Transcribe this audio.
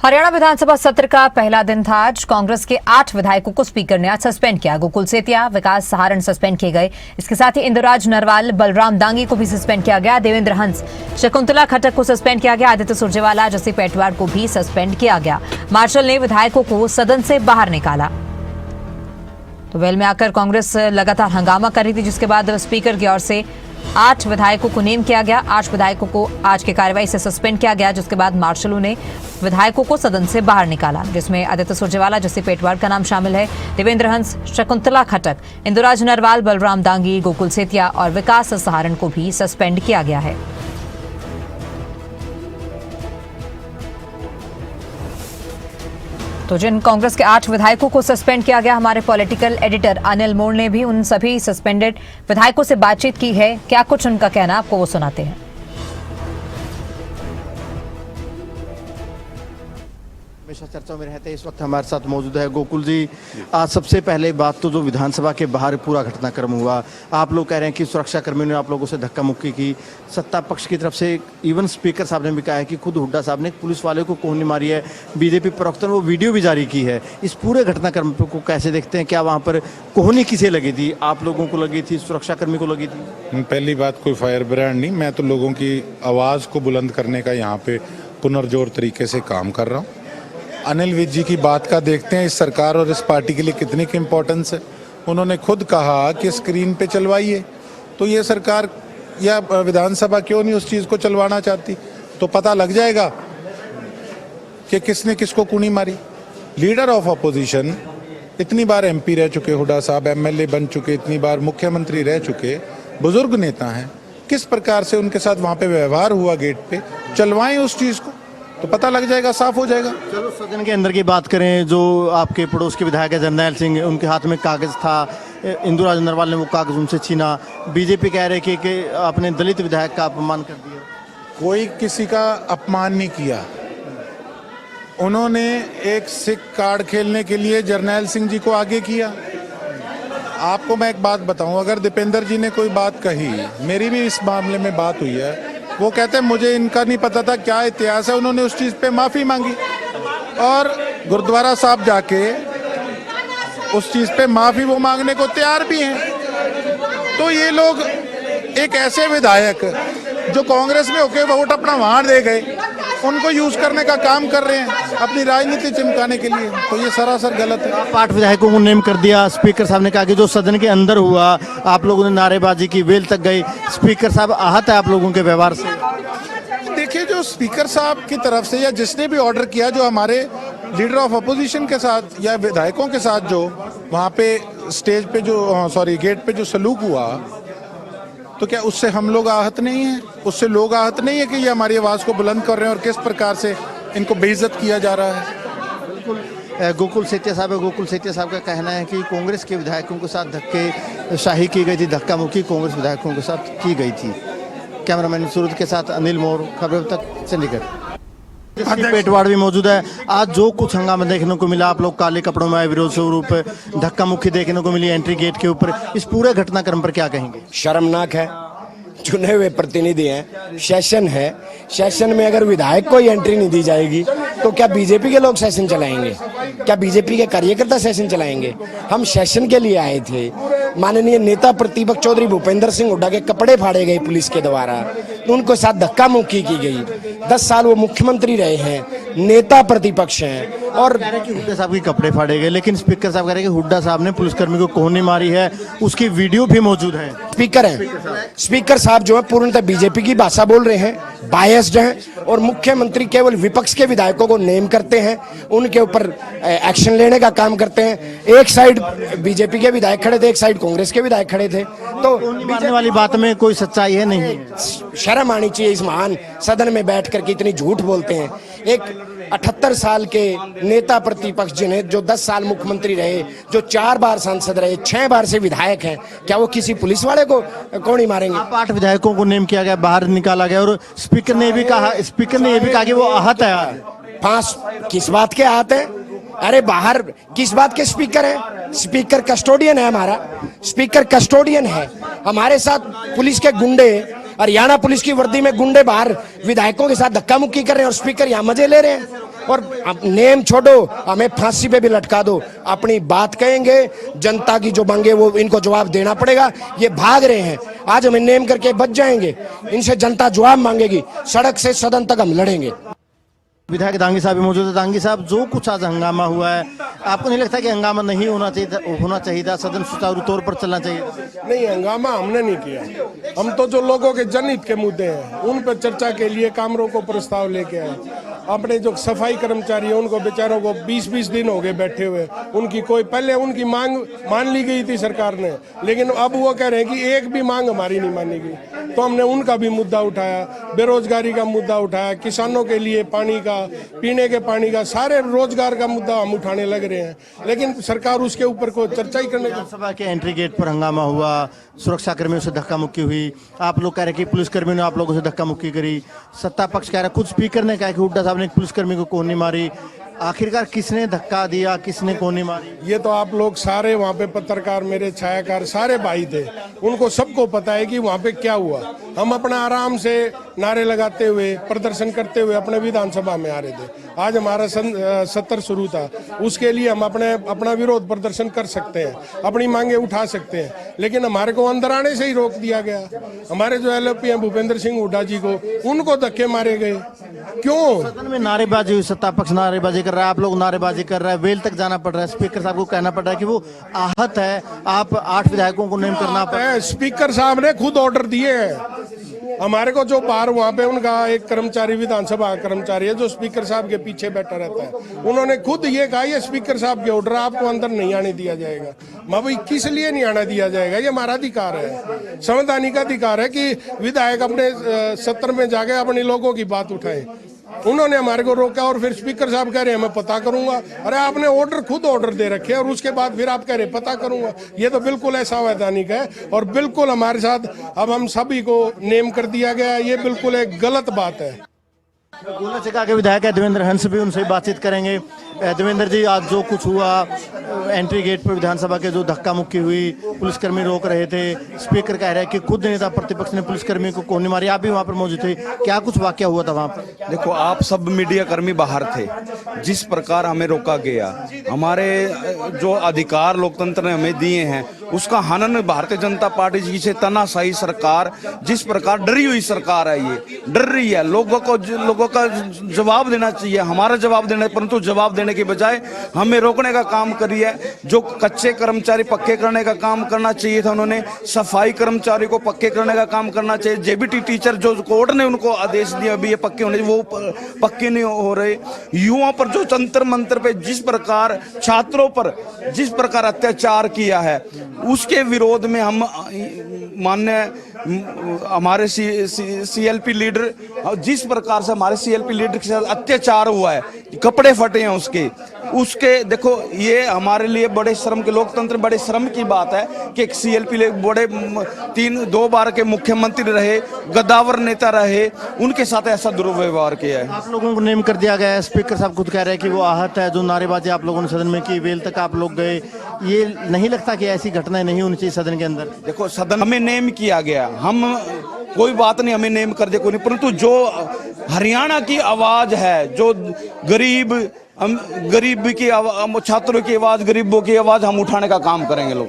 हरियाणा विधानसभा सत्र का पहला दिन था आज। कांग्रेस के 8 विधायकों को स्पीकर ने आज सस्पेंड किया। गोकुल सेतिया, विकास सहारण सस्पेंड किए गए। इसके साथ ही इंदुराज नरवाल, बलराम दांगी को भी सस्पेंड किया गया। देवेंद्र हंस, शकुंतला खट्टक को सस्पेंड किया गया। आदित्य सुरजेवाला, जसी पेटवार को भी सस्पेंड किया गया। मार्शल ने विधायकों को सदन से बाहर निकाला। तो वेल में आकर कांग्रेस लगातार हंगामा कर रही थी, जिसके बाद स्पीकर की ओर से 8 विधायकों को नेम किया गया। 8 विधायकों को आज की कार्रवाई से सस्पेंड किया गया, जिसके बाद मार्शलों ने विधायकों को सदन से बाहर निकाला, जिसमें आदित्य सुरजेवाला, जसी पेटवार का नाम शामिल है। देवेंद्र हंस, शकुंतला खट्टक, इंदुराज नरवाल, बलराम दांगी, गोकुल सेतिया और विकास सहारण को भी सस्पेंड किया गया है। तो जिन कांग्रेस के 8 विधायकों को सस्पेंड किया गया, हमारे पॉलिटिकल एडिटर अनिल मोड़ ने भी उन सभी सस्पेंडेड विधायकों से बातचीत की है। क्या कुछ उनका कहना, आपको वो सुनाते हैं। हमेशा चर्चा में रहते हैं, इस वक्त हमारे साथ मौजूद है गोकुल जी। आज सबसे पहले बात तो जो विधानसभा के बाहर पूरा घटनाक्रम हुआ, आप लोग कह रहे हैं कि सुरक्षा कर्मियों ने आप लोगों से धक्का मुक्की की। सत्ता पक्ष की तरफ से इवन स्पीकर साहब ने भी कहा है कि खुद हुड्डा साहब ने पुलिस वाले को कोहनी मारी है। बीजेपी प्रवक्ता ने वो वीडियो भी जारी की है। इस पूरे घटनाक्रम को कैसे देखते हैं? क्या वहाँ पर कोहनी किसे लगी थी? आप लोगों को लगी थी, सुरक्षा कर्मी को लगी थी? पहली बात, कोई फायर ब्रांड नहीं, मैं तो लोगों की आवाज़ को बुलंद करने का यहाँ पे पुनर्जोर तरीके से काम कर रहा हूँ। अनिल विज जी की बात का देखते हैं इस सरकार और इस पार्टी के लिए कितनी की इम्पोर्टेंस है। उन्होंने खुद कहा कि स्क्रीन पे चलवाइए, तो ये सरकार या विधानसभा क्यों नहीं उस चीज़ को चलवाना चाहती? तो पता लग जाएगा कि किसने किसको कूनी मारी। लीडर ऑफ अपोजिशन, इतनी बार एमपी रह चुके हुड्डा साहब, एमएलए बन चुके, इतनी बार मुख्यमंत्री रह चुके, बुजुर्ग नेता हैं, किस प्रकार से उनके साथ वहाँ पे व्यवहार हुआ गेट पे, चलवाएं उस चीज़ को, तो पता लग जाएगा, साफ हो जाएगा। चलो सदन के अंदर की बात करें। जो आपके पड़ोस के विधायक है जरनैल सिंह, उनके हाथ में कागज था, इंदुराज नरवाल ने वो कागज उनसे छीना। बीजेपी कह रहे कि आपने दलित विधायक का अपमान कर दिया। कोई किसी का अपमान नहीं किया। उन्होंने एक सिख कार्ड खेलने के लिए जरनैल सिंह जी को आगे किया। आपको मैं एक बात बताऊं, अगर दीपेंद्र जी ने कोई बात कही, मेरी भी इस मामले में बात हुई है, वो कहते हैं मुझे इनका नहीं पता था क्या इतिहास है, उन्होंने उस चीज़ पे माफ़ी मांगी और गुरुद्वारा साहब जाके उस चीज़ पे माफ़ी वो मांगने को तैयार भी हैं। तो ये लोग एक ऐसे विधायक जो कांग्रेस में होके वोट अपना वहाँ दे गए, उनको यूज़ करने का काम कर रहे हैं अपनी राजनीति चिमकाने के लिए, तो ये सरासर गलत है। आप 8 विधायकों को नेम कर दिया। स्पीकर साहब ने कहा कि जो सदन के अंदर हुआ, आप लोगों ने नारेबाजी की, वेल तक गई। स्पीकर साहब आहत है आप लोगों के व्यवहार से? देखिए, जो स्पीकर साहब की तरफ से या जिसने भी ऑर्डर किया, जो हमारे लीडर ऑफ अपोजिशन के साथ या विधायकों के साथ जो वहाँ पे स्टेज पे गेट पे जो सलूक हुआ, तो क्या उससे हम लोग आहत नहीं हैं? उससे लोग आहत नहीं है कि ये हमारी आवाज़ को बुलंद कर रहे हैं और किस प्रकार से इनको बेइज्जत किया जा रहा है? बिल्कुल। गोकुल सेतिया साहब है। गोकुल सेतिया साहब का कहना है कि कांग्रेस के विधायकों के साथ धक्के शाही की गई थी, धक्का मुक्की कांग्रेस विधायकों के साथ की गई थी। कैमरामैन सूरज के साथ अनिल मोड़, खबर तक चंडीगढ़। पेटवाड़ भी मौजूद है। आज जो कुछ हंगामा देखने को मिला, आप लोग काले कपड़ों में आए, विरोध स्वरूप धक्का मुक्की देखने को मिली एंट्री गेट के ऊपर, इस पूरे घटनाक्रम पर क्या कहेंगे? शर्मनाक है। चुने हुए प्रतिनिधि हैं, सेशन है, सेशन में अगर विधायक को ही एंट्री नहीं दी जाएगी तो क्या बीजेपी के लोग सेशन चलाएंगे? क्या बीजेपी के कार्यकर्ता सेशन चलाएंगे? हम सेशन के लिए आए थे। माननीय नेता प्रतिपक्ष चौधरी भूपेंद्र सिंह हुड्डा के कपड़े फाड़े गए पुलिस के द्वारा, तो उनको साथ धक्का मुक्की की गई। 10 साल वो मुख्यमंत्री रहे हैं, नेता प्रतिपक्ष हैं, और हुड्डा साहब के कपड़े फाड़े गए, लेकिन स्पीकर साहब कह रहे हैं कि हुड्डा साहब ने पुलिसकर्मी को कोहनी मारी है, उसकी वीडियो भी मौजूद है। स्पीकर हैं, स्पीकर साहब जो है पूर्णतः बीजेपी की भाषा बोल रहे हैं, बायस्ड हैं, और मुख्यमंत्री केवल विपक्ष के विधायकों को नेम करते हैं, उनके ऊपर एक्शन लेने का काम करते हैं। एक साइड बीजेपी के विधायक खड़े थे, एक साइड कांग्रेस के विधायक खड़े थे, तो मारने वाली बात में कोई सच्चाई है नहीं? शर्म आनी चाहिए इस महान सदन में बैठ कर के इतनी झूठ बोलते हैं। एक 78 साल के नेता प्रतिपक्ष जिन्हें, जो 10 साल मुख्यमंत्री रहे, जो 4 बार सांसद रहे, 6 बार से विधायक हैं, क्या वो किसी पुलिस वाले को कौन मारेंगे? आप 8 विधायकों को नेम किया गया, बाहर निकाला गया, और स्पीकर ने ये भी कहा कि वो आहत है। 5 किस बात के आहत है? अरे बाहर किस बात के स्पीकर है? स्पीकर कस्टोडियन है हमारा, स्पीकर कस्टोडियन है। हमारे साथ पुलिस के गुंडे, हरियाणा पुलिस की वर्दी में गुंडे बाहर विधायकों के साथ धक्का मुक्की कर रहे हैं और स्पीकर यहाँ मजे ले रहे हैं। और नेम छोड़ो, हमें फांसी पे भी लटका दो, अपनी बात कहेंगे। जनता की जो मांगे वो इनको जवाब देना पड़ेगा। ये भाग रहे हैं, आज हमें नेम करके बच जाएंगे, इनसे जनता जवाब मांगेगी। सड़क से सदन तक हम लड़ेंगे। विधायक दांगी साहब भी मौजूद है। दांगी साहब, जो कुछ आज हंगामा हुआ है, आपको नहीं लगता कि हंगामा नहीं होना चाहिए था? सदन सुचारू तौर पर चलना चाहिए था? नहीं, हंगामा हमने नहीं किया। हम तो जो लोगों के जनहित के मुद्दे हैं उन पर चर्चा के लिए काम रोको प्रस्ताव लेके आए। अपने जो सफाई कर्मचारी हैं उनको बेचारों को 20-20 दिन हो गए बैठे हुए। उनकी कोई पहले उनकी मांग मान ली गई थी सरकार ने, लेकिन अब वो कह रहे हैं कि एक भी मांग हमारी नहीं मानी गई। तो हमने उनका भी मुद्दा उठाया, बेरोजगारी का मुद्दा उठाया, किसानों के लिए पानी का, पीने के पानी का, सारे रोजगार का मुद्दा हम उठाने लग रहे हैं, लेकिन सरकार उसके ऊपर कोई चर्चा ही करने की। विधानसभा के एंट्री गेट पर हंगामा हुआ, सुरक्षा कर्मियों से धक्का मुक्की हुई। आप लोग कह रहे हैं कि पुलिस कर्मियों ने आप लोगों से धक्का मुक्की करी। सत्ता पक्ष कह रहा है, खुद स्पीकर ने कहा कि हुड्डा साहब ने एक पुलिसकर्मी को कोहनी मारी। आखिरकार किसने धक्का दिया, किसने कोहनी मारी? ये तो आप लोग सारे वहाँ पे पत्रकार, मेरे छायाकार सारे भाई थे, उनको सबको पता है कि वहाँ पे क्या हुआ। हम अपना आराम से नारे लगाते हुए, प्रदर्शन करते हुए अपने विधानसभा में आ रहे थे। आज हमारा सत्र शुरू था, उसके लिए हम अपना विरोध प्रदर्शन कर सकते हैं, अपनी मांगे उठा सकते हैं, लेकिन हमारे को अंदर आने से ही रोक दिया गया। हमारे जो एलओपी हैं भूपेंद्र सिंह हुड्डा जी को, उनको धक्के मारे गए। क्यों? सदन में नारेबाजी हुई, सत्ता पक्ष नारेबाजी कर रहा है, आप लोग नारेबाजी कर रहे हैं, वेल तक जाना पड़ रहा है। स्पीकर साहब को कहना पड़ रहा है कि वो आहत है, आप 8 विधायकों को नेम करना पड़ रहा है। स्पीकर साहब ने खुद ऑर्डर दिए हैं। हमारे को जो बाहर वहाँ पे उनका एक कर्मचारी, विधानसभा कर्मचारी है जो स्पीकर साहब के पीछे बैठा रहता है, उन्होंने खुद ये कहा ये स्पीकर साहब के ऑर्डर, आपको अंदर नहीं आने दिया जाएगा। मैं भाई किस लिए नहीं आने दिया जाएगा? ये हमारा अधिकार है, संवैधानिक अधिकार है कि विधायक अपने सत्र में जाके अपने लोगों की बात उठाए। उन्होंने हमारे को रोका और फिर स्पीकर साहब कह रहे हैं मैं पता करूंगा। अरे आपने खुद ऑर्डर दे रखे और उसके बाद फिर आप कह रहे पता करूंगा। ये तो बिल्कुल असंवैधानिक है और बिल्कुल हमारे साथ अब हम सभी को नेम कर दिया गया। ये बिल्कुल एक गलत बात है। गोला चका के विधायक है देवेंद्र हंस भी, उनसे बातचीत करेंगे। देवेंद्र जी, आज जो कुछ हुआ, एंट्री गेट पर विधानसभा के जो धक्का मुक्की हुई, पुलिसकर्मी रोक रहे थे, स्पीकर कह रहे हैं कि खुद नेता प्रतिपक्ष ने पुलिसकर्मी को कोहनी मारी। आप भी वहां पर मौजूद थे, क्या कुछ वाकया हुआ था वहां पर? देखो, आप सब मीडिया कर्मी बाहर थे, जिस प्रकार हमें रोका गया, हमारे जो अधिकार लोकतंत्र ने हमें दिए हैं उसका हनन भारतीय जनता पार्टी जी से तानाशाही सरकार, जिस प्रकार डरी हुई सरकार है, ये डर रही है। लोगों का जवाब देना चाहिए, हमारा जवाब देना, परंतु जवाब देने के बजाय हमें रोकने का काम करी है। जो कच्चे कर्मचारी पक्के करने का काम करना चाहिए था उन्होंने, सफाई कर्मचारी को पक्के करने का काम करना चाहिए। जेबीटी टीचर जो कोर्ट ने उनको आदेश दिया अभी ये पक्के होने, वो पक्के नहीं हो रहे। युवाओं पर जो जंतर मंतर पे जिस प्रकार, छात्रों पर जिस प्रकार अत्याचार किया है, उसके विरोध में हम माननीय हमारे सीएलपी लीडर, जिस प्रकार से हमारे सीएलपी लीडर के साथ अत्याचार हुआ है, कपड़े फटे हैं उसके देखो, ये हमारे लिए बड़े शर्म के, लोकतंत्र बड़े शर्म की बात है कि एक सीएलपी बड़े 2 बार के मुख्यमंत्री रहे, गद्दावर नेता रहे, उनके साथ ऐसा दुर्व्यवहार किया है। आप लोगों को नेम कर दिया गया है। स्पीकर साहब खुद कह रहे हैं कि वो आहत है। जो नारेबाजी आप लोगों ने सदन में की, वेल तक आप लोग गए, ये नहीं लगता कि ऐसी घटनाएं नहीं होनी चाहिए सदन के अंदर? देखो, सदन हमें नेम किया गया, हम कोई बात नहीं, हमें नेम कर दे कोई नहीं, परंतु जो हरियाणा की आवाज है, जो गरीब की छात्रों की आवाज, गरीबों की आवाज हम उठाने का काम करेंगे लोग।